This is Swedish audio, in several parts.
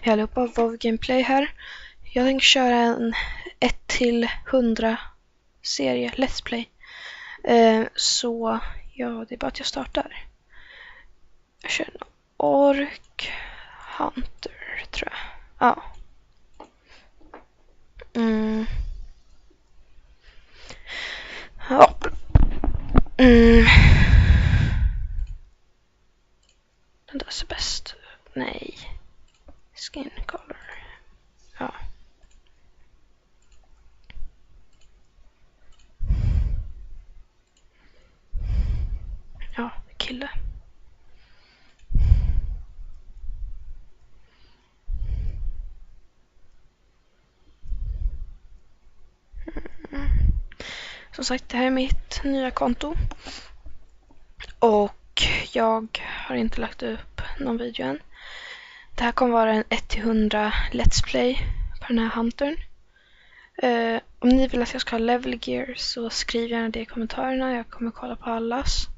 Hej allihopa, WoW Gameplay här. Jag tänker köra en 1-100 serie Let's Play. Så ja, det är bara att jag startar. Jag kör en Ork Hunter, tror jag. Ja. Ja. Den där ser bäst. Nej. Skin color. Ja. Ja, kille. Som sagt, det här är mitt nya konto. Och jag har inte lagt upp någon video än. Det här kommer vara en 1-100 Let's Play på den här Huntern. Om ni vill att jag ska ha level gear så skriv gärna det i kommentarerna. Jag kommer kolla på allas.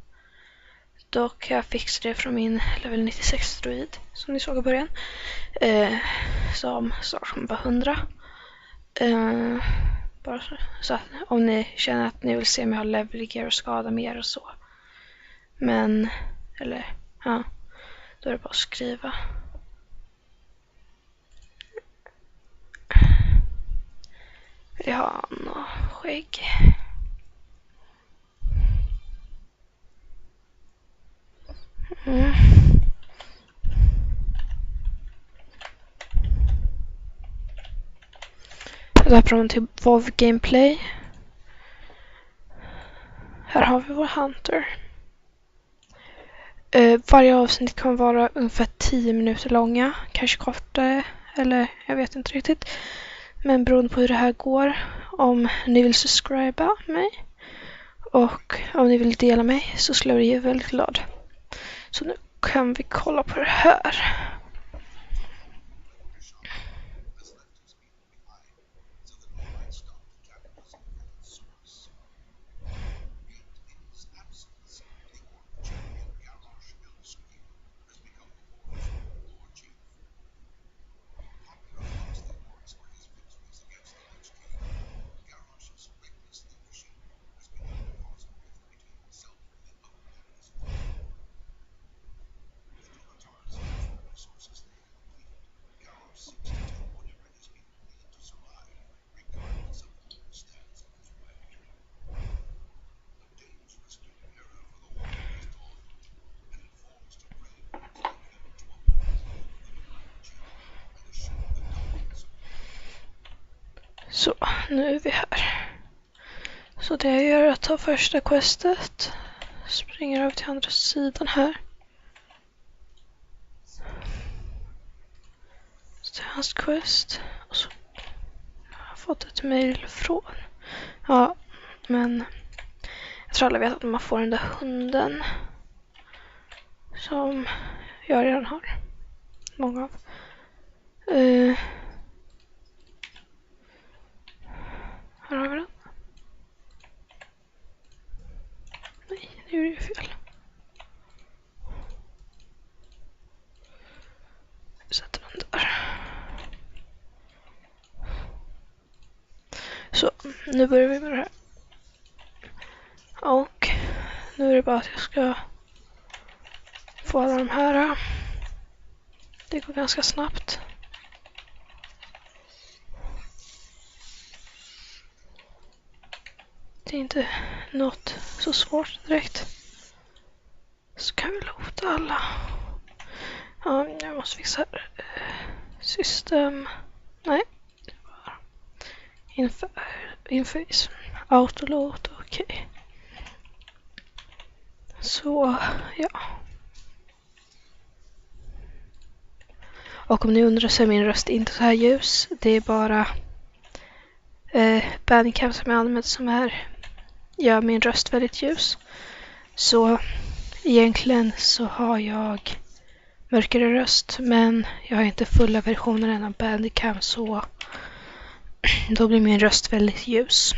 Dock jag fixade det från min level 96 droid som ni såg i början. Som startar bara 100. Bara så att om ni känner att ni vill se om jag har level gear och skada mer och så. Men, eller ja, då är det bara att skriva. Vill jag ha något skägg? Välkommen till WoW Gameplay. Här har vi vår Hunter. Varje avsnitt kommer vara ungefär 10 minuter långa. Kanske kortare, eller jag vet inte riktigt. Men beroende på hur det här går. Om ni vill subscriba mig. Och om ni vill dela mig så skulle jag bli väldigt glad. Så nu kan vi kolla på det här. Så, nu är vi här. Så det jag gör är att ta första questet. Springer över till andra sidan här. Så det är hans quest. Och så har jag fått ett mail från. Ja, men jag tror alla vet att man får den där hunden. Som jag redan har. Många av. Här har vi den. Nej, nu gjorde jag fel. Sätter den där. Så, nu börjar vi med det här. Och nu är det bara att jag ska få alla de här. Det går ganska snabbt. Det är inte något så svårt direkt. Så kan vi låta alla. Ja, jag måste fixa här. System. Nej. Interface. Autoload. Okej. Så, ja. Och om ni undrar så är min röst inte så här ljus. Det är bara Bandicam som jag använt som gör min röst väldigt ljus. Så egentligen så har jag mörkare röst, men jag har inte fulla versionen än av Bandicam, så då blir min röst väldigt ljus.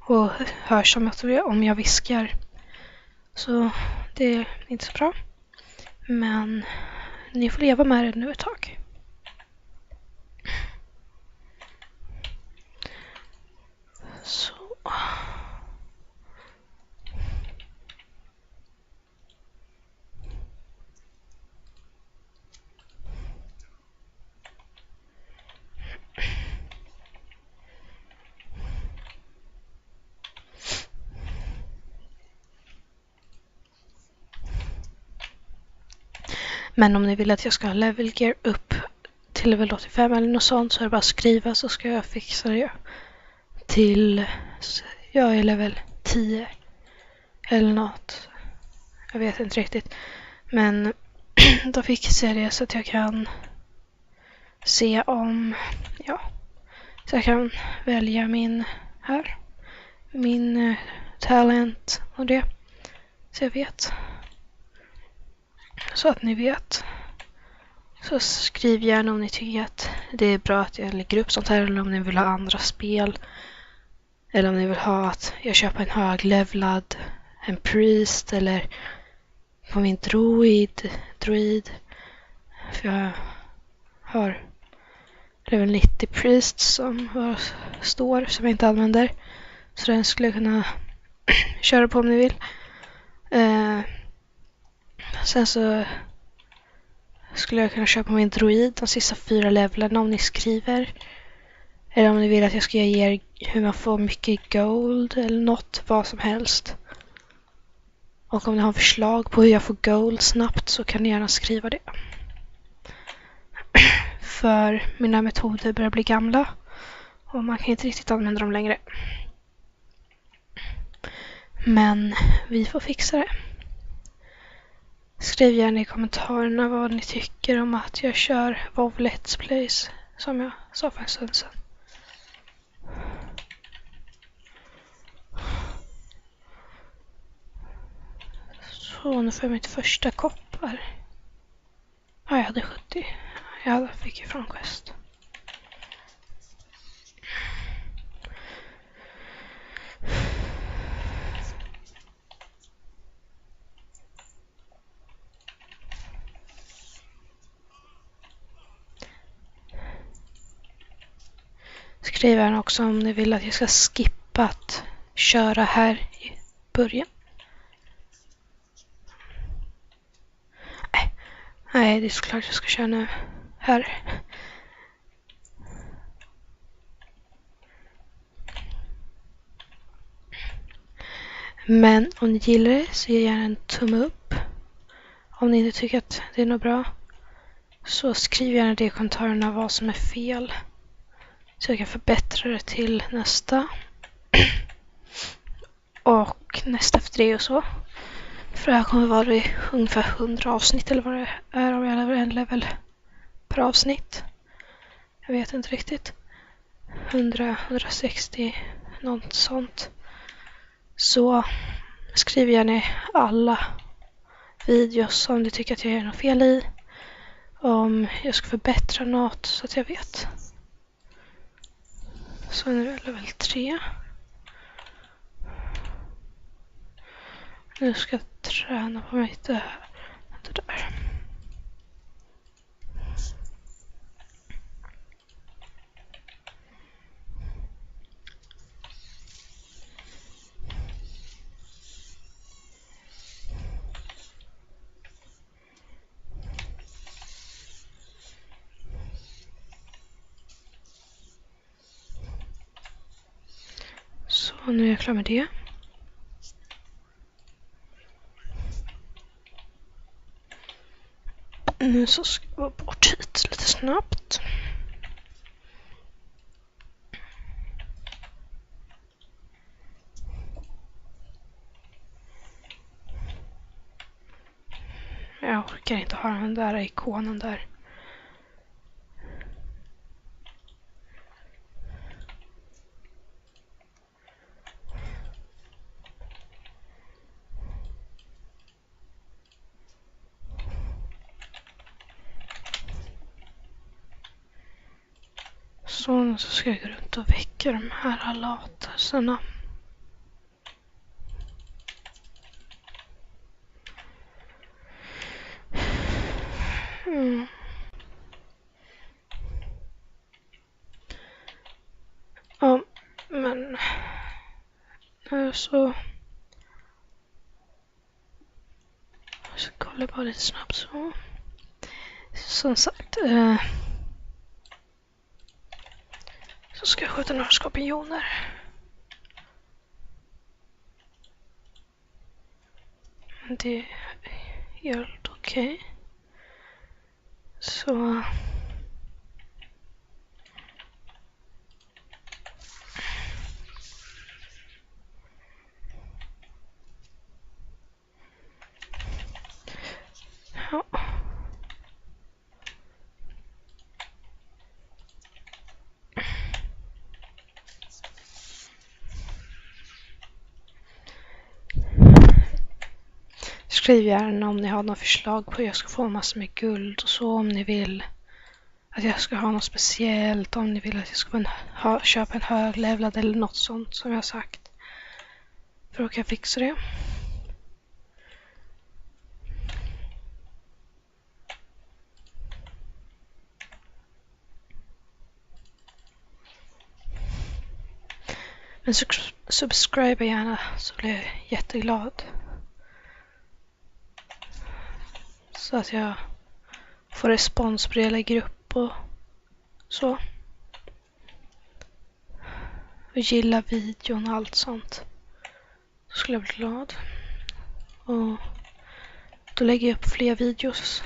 Och hörs som om jag viskar. Så det är inte så bra. Men ni får leva med det nu ett tag. Så. Men om ni vill att jag ska ha level gear upp till level 85 eller något sånt, så är det bara att skriva, så ska jag fixa det till jag är level 10 eller något. Jag vet inte riktigt. Men då fixar jag det så att jag kan se om, så jag kan välja min talent och det. Så jag vet. Så att ni vet. Så skriv gärna om ni tycker att det är bra att jag lägger upp sånt här, eller om ni vill ha andra spel. Eller om ni vill ha att jag köper en höglevlad, en priest, eller på min droid. För jag har level 90 priest som står, som jag inte använder. Så den skulle jag kunna köra på om ni vill. Sen så skulle jag kunna köpa min droid de sista 4 levlarna om ni skriver. Eller om ni vill att jag ska ge er hur man får mycket gold eller något, vad som helst. Och om ni har förslag på hur jag får gold snabbt, så kan ni gärna skriva det. För mina metoder börjar bli gamla och man kan inte riktigt använda dem längre. Men vi får fixa det. Skriv gärna i kommentarerna vad ni tycker om att jag kör WoW Let's Plays, som jag sa för en stund sedan. Så nu får jag mitt första koppar. Ja, jag hade 70. Jag fick ifrån quest. Skriv gärna också om ni vill att jag ska skippa att köra här i början. Nej, det är såklart jag ska köra nu här. Men om ni gillar det, så ge gärna en tumme upp. Om ni inte tycker att det är något bra, så skriv gärna det i kommentarerna vad som är fel. Så jag kan förbättra det till nästa. Och nästa efter det och så. För det här kommer vara i ungefär 100 avsnitt, eller vad det är, om jag lever en level per avsnitt. Jag vet inte riktigt. 100, 160, något sånt. Så skriv gärna alla videos om du tycker att jag gör något fel i. Om jag ska förbättra något, så att jag vet. Så nu är jag level 3. Nu ska jag träna på mig det där. Så nu är jag klar med det. Nu så ska jag gå bort hit lite snabbt. Jag orkar inte ha den där ikonen där. Så ska jag gå runt och väcka de här latasarna. sen så kollar bara lite snabbt så. Som sagt, så ska jag skjuta några skorpioner. Det gör det okej. Så ja. Skriv gärna om ni har några förslag på hur jag ska få massor med guld och så, om ni vill att jag ska ha något speciellt, om ni vill att jag ska köpa en höglevlad eller något sånt som jag har sagt. För då kan jag fixa det. Men subscribe gärna så blir jag jätteglad. Så att jag får respons på det, jag lägger upp och så. Och gilla videon och allt sånt. Så skulle jag bli glad. Och då lägger jag upp fler videos.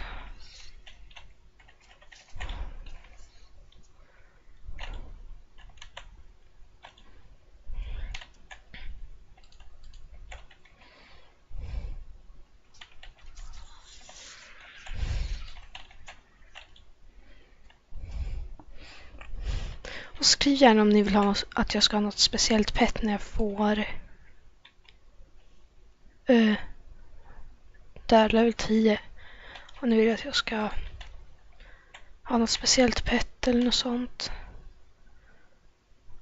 Och skriv gärna om ni vill ha att jag ska ha något speciellt pet när jag får där level 10. Och ni vill att jag ska ha något speciellt pet eller något sånt.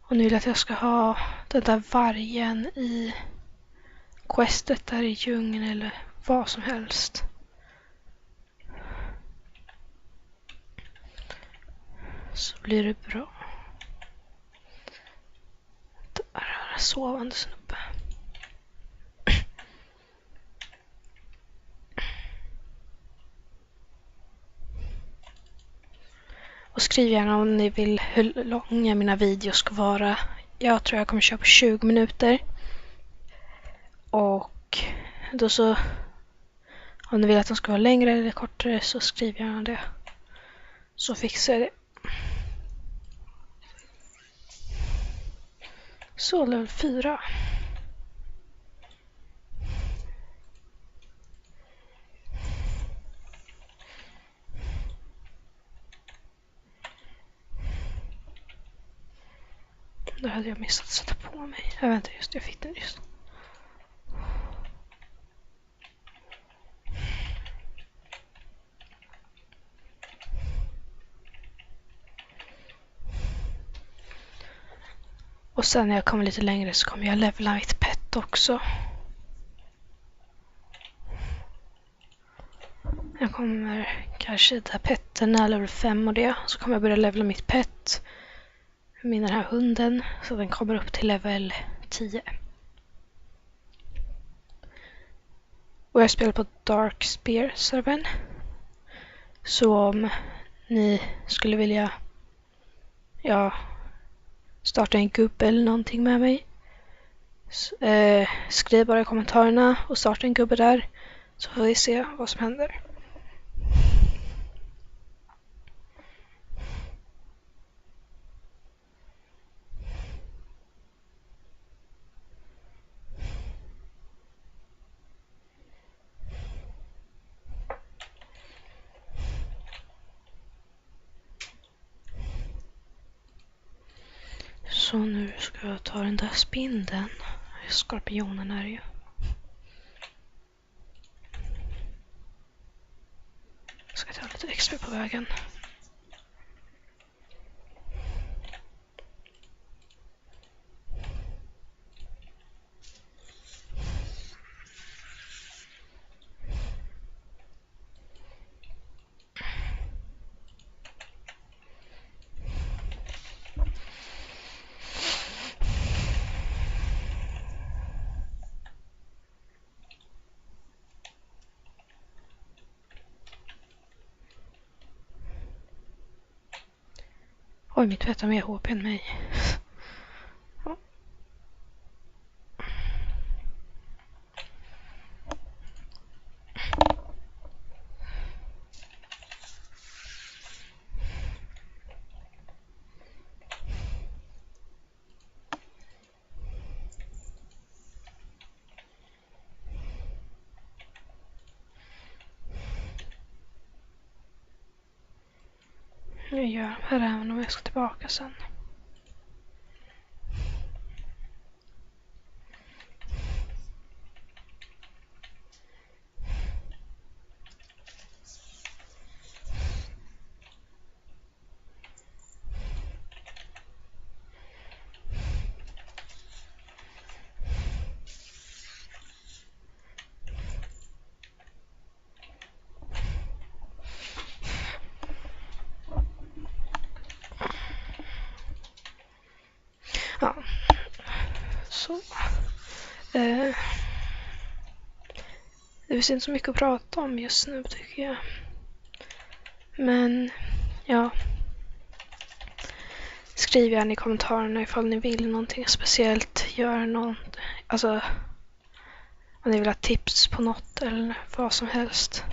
Och ni vill att jag ska ha den där vargen i questet där i djungeln eller vad som helst. Så blir det bra. Där är en sovande snubbe. Och skriv gärna om ni vill hur långa mina videos ska vara. Jag tror jag kommer köra på 20 minuter. Och då så, om ni vill att de ska vara längre eller kortare så skriv gärna det. Så fixar jag det. Så level 4. Då hade jag missat att sätta på mig. Jag vet inte, just jag fick den just. Och sen när jag kommer lite längre så kommer jag levela mitt pet också. Jag kommer kanske ta petten när level 5 och det. Så kommer jag börja levela mitt pet. Med den här hunden. Så den kommer upp till level 10. Och jag spelar på Dark Spear-servern. Så om ni skulle vilja starta en gubbe eller någonting med mig. Skriv bara i kommentarerna och starta en gubbe där. Så får vi se vad som händer. Så nu ska jag ta den där spindeln. Skorpionen är det ju. Jag ska ta lite extra på vägen. Oj, mitt pet har mer HP än mig. Ja. Jag gör här även om jag ska tillbaka sen. Ja, så. Det finns inte så mycket att prata om just nu tycker jag. Men ja. Skriv gärna i kommentarerna ifall ni vill någonting speciellt. Gör något. Alltså om ni vill ha tips på något eller vad som helst.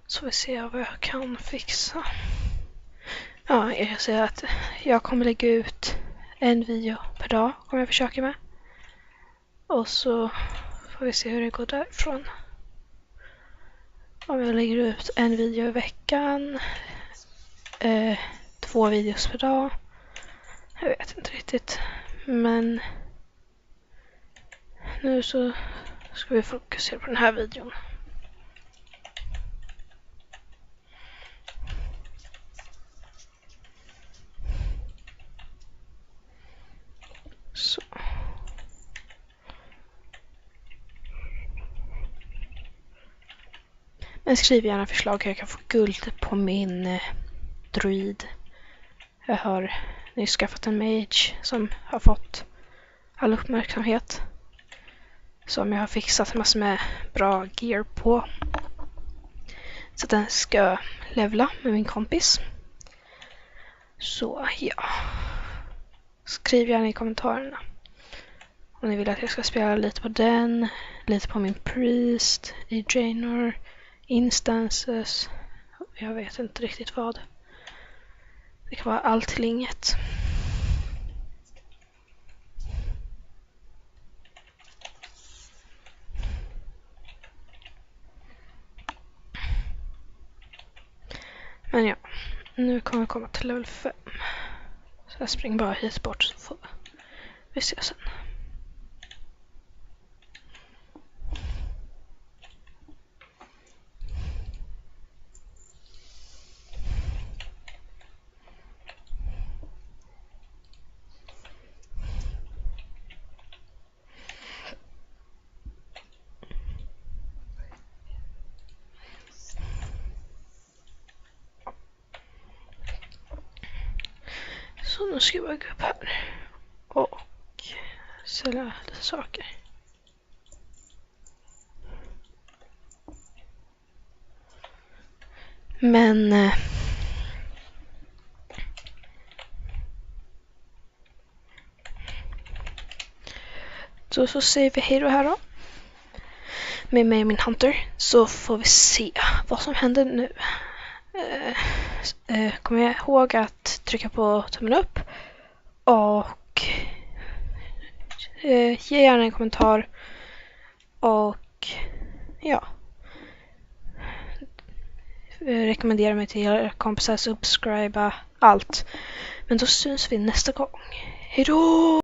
Så vi ser vad jag kan fixa. Ja, jag kan säga att jag kommer lägga ut en video per dag. Kommer jag försöka med. Och så får vi se hur det går därifrån. Om jag lägger ut en video i veckan. 2 videos per dag. Jag vet inte riktigt. Men nu så ska vi fokusera på den här videon. Så. Men skriv gärna förslag hur jag kan få guld på min druid. Jag har nyss skaffat en mage som har fått all uppmärksamhet. Som jag har fixat massor med bra gear på. Så den ska levla med min kompis. Så ja. Skriv gärna i kommentarerna. Om ni vill att jag ska spela lite på den. Lite på min priest. I Draenor. Instances. Jag vet inte riktigt vad. Det kan vara allt till inget. Men ja, nu kommer jag komma till level 5. Så jag springer bara hit bort så får vi se sen. Så nu ska jag bara gå upp här och sälja lite saker. Men så säger vi hej då här då. Med mig och min hunter. Så får vi se vad som händer nu. Kom jag ihåg att trycka på tummen upp. Och ge gärna en kommentar. Och ja. Rekommendera mig till era kompisar, subscriba, allt. Men då syns vi nästa gång. Hej då!